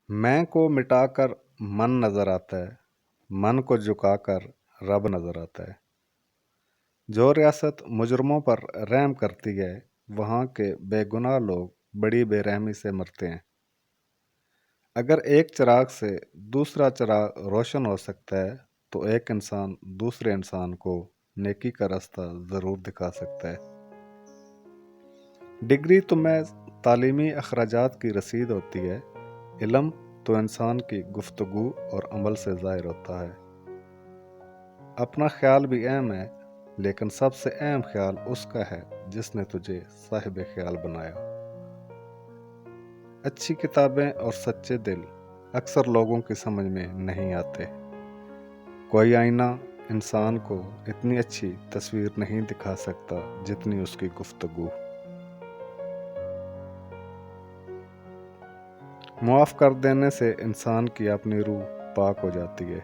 मैं को मिटाकर मन नजर आता है, मन को झुकाकर रब नजर आता है। जो रियासत मुजरमों पर रहम करती है, वहाँ के बेगुनाह लोग बड़ी बेरहमी से मरते हैं। अगर एक चिराग से दूसरा चिराग रोशन हो सकता है, तो एक इंसान दूसरे इंसान को नेकी का रास्ता ज़रूर दिखा सकता है। डिग्री तो महज तालीमी अखराजात की रसीद होती है, इल्म तो इंसान की गुफ्तगू और अमल से ज़ाहिर होता है। अपना ख्याल भी अहम है, लेकिन सबसे अहम ख्याल उसका है जिसने तुझे साहिब ख्याल बनाया। अच्छी किताबें और सच्चे दिल अक्सर लोगों की समझ में नहीं आते। कोई आईना इंसान को इतनी अच्छी तस्वीर नहीं दिखा सकता जितनी उसकी गुफ्तगू। मुआफ़ कर देने से इंसान की अपनी रूह पाक हो जाती है।